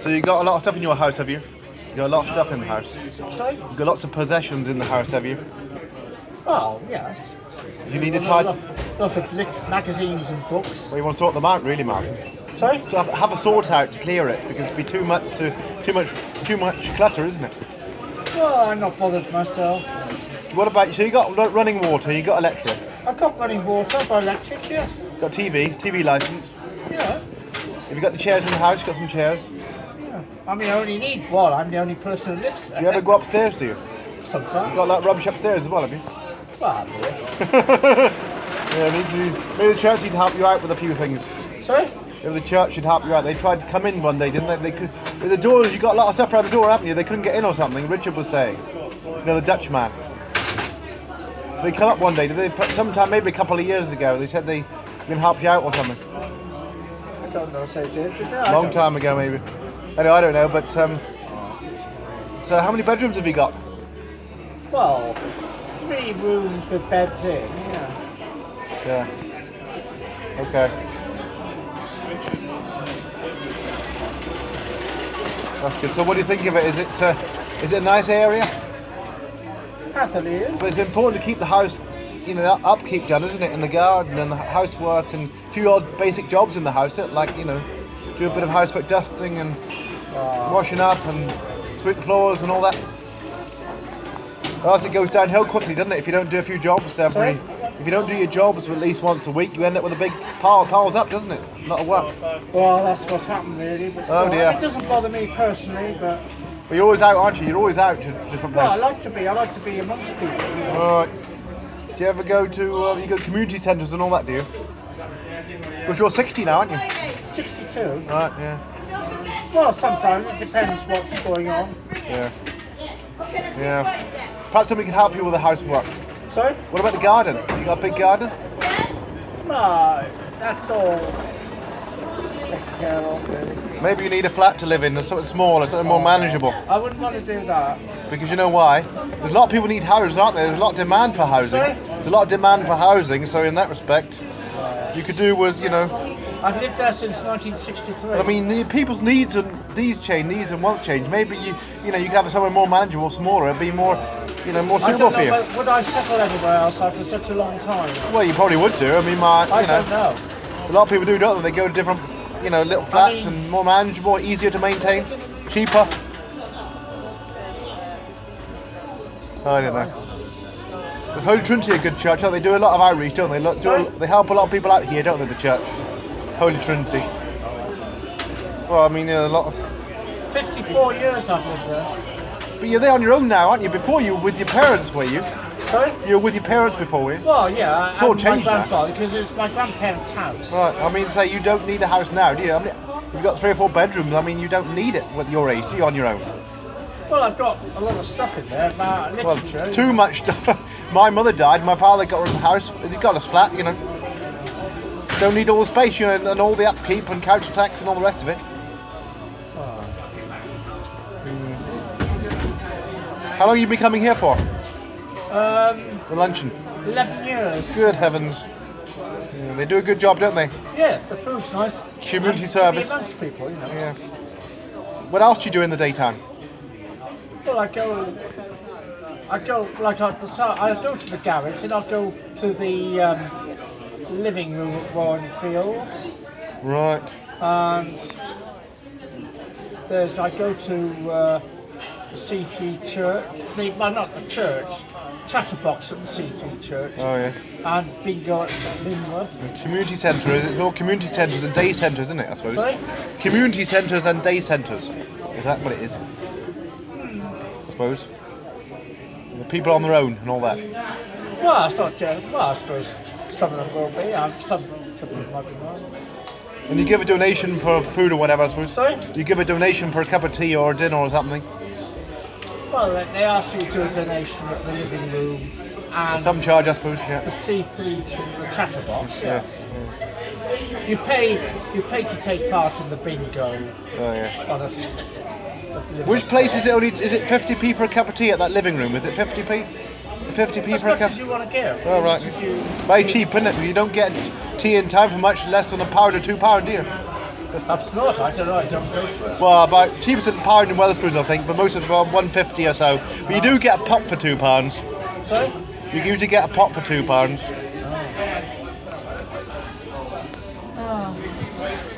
So you got a lot of stuff in your house, have you? You got a lot of stuff in the house. Sorry? You got lots of possessions in the house, have you? Oh, yes. You need to try. Lots of magazines and books. Well, you want to sort them out, really, Martin. Sorry? So have a sort out to clear it because it'd be too much clutter, isn't it? Well, I'm not bothered myself. What about, so you got running water, you got electric? I've got running water, I've got electric, yes. Got TV license? Yeah. Have you got the chairs in the house? Got some chairs? Yeah. I mean, I only need one. I'm the only person who lives there. Do you ever go upstairs, do you? Sometimes. You got like rubbish upstairs as well, have you? Well, yeah. Yeah, maybe the church should help you out with a few things. Sorry? Maybe the church should help you out. They tried to come in one day, didn't they? They could. With the doors, you got a lot of stuff around the door, haven't you? They couldn't get in or something. Richard was saying. You know, the Dutch man. They come up one day, did they? Sometime, maybe a couple of years ago. They said they can help you out or something. I don't know, so did they? Long time ago, maybe. Anyway, I don't know, but so how many bedrooms have you got? Well, 3 rooms with beds in, yeah. Yeah. Okay. That's good. So what do you think of it? Is it a nice area? Hathaway is. But it's important to keep the house, you know, that upkeep done, isn't it? In the garden and the housework and a few odd basic jobs in the house, like, you know, do a bit of housework, dusting and washing up and sweeping floors and all that. Or else it goes downhill quickly, doesn't it? If you don't do a few jobs if you don't do your jobs at least once a week, you end up with a big piles up, doesn't it? A lot of work. Well, that's what's happened really. But Oh dear. It doesn't bother me personally, but you're always out, aren't you? You're always out to different places. well, I like to be amongst people. You know? Alright. Do you ever go to, you go to community centres and all that, do you? Because you're 60 now, aren't you? 62. Right, yeah. Well, sometimes it depends what's going on. Yeah. Yeah. Perhaps somebody can help you with the housework. Sorry? What about the garden? You got a big garden? No, that's all taken care of, really. Maybe you need a flat to live in, or something smaller, something more manageable. I wouldn't want to do that. Because you know why? There's a lot of people need houses, aren't there? There's a lot of demand for housing. Sorry? There's a lot of demand for housing, so in that respect, you could do with, you know. I've lived there since 1963. I mean, people's needs and wants change. Maybe you know, you could have somewhere more manageable, smaller, it'd be more, you know, more suitable for you. Would I settle everywhere else after such a long time? Well, you probably would do. I mean, I don't know. A lot of people do, don't they? They go to different, you know, little flats and more manageable, easier to maintain, cheaper. I don't know. The Holy Trinity are a good church. They do a lot of outreach, don't they? They help a lot of people out here, don't they? The church, Holy Trinity. Well, I mean, a lot of. 54 years I've lived there. But you're there on your own now, aren't you? Before you were with your parents, were you? Sorry? You were with your parents before, were you? Well, yeah. It's all and changed my grandfather, because it's my grandparents' house. Right. I mean, say you don't need a house now, do you? I mean, you've got 3 or 4 bedrooms. I mean, you don't need it with your age, do you? On your own. Well, I've got a lot of stuff in there about literature. Well, too much stuff. My mother died. My father got rid of the house. He got us flat, you know. Don't need all the space, you know, and all the upkeep and council tax and all the rest of it. How long have you been coming here for? The luncheon. 11 years. Good heavens. Yeah, they do a good job, don't they? Yeah, the food's nice. Community and service. To be amongst people, you know. Yeah. What else do you do in the daytime? Well, I go like I go to the garage and I'll go to the living room at Warren Fields. Right. And I go to C3 Church. Well, not the church. Chatterbox at the C3 Church. Oh yeah. And bingo at Linworth. The community centre, it's all community centres and day centres, isn't it, I suppose? Sorry? Community centres and day centres. Is that what it is? I suppose. The people on their own and all that. Well, it's not well, I suppose some of them will be. Some people might be wrong. And you give a donation for food or whatever, I suppose? Sorry? You give a donation for a cup of tea or dinner or something? Well, they ask you to do a donation at the living room and some charge, I suppose, yeah. the C3 the chatterbox. Yeah. You pay to take part in the bingo. Oh yeah. On Which place is it only? Is it 50p for a cup of tea at that living room? Is it 50p? 50p for a cup. As much as you want to give. Oh right. Very cheap, isn't it? You don't get tea in town for much less than £1 or £2, do you? Perhaps not. I don't know. I don't go for it. Well, about cheapest in pound in Wetherspoons, I think, but most of them are 150 or so. But you do get a pop for £2. Sorry? You usually get a pop for £2. Oh.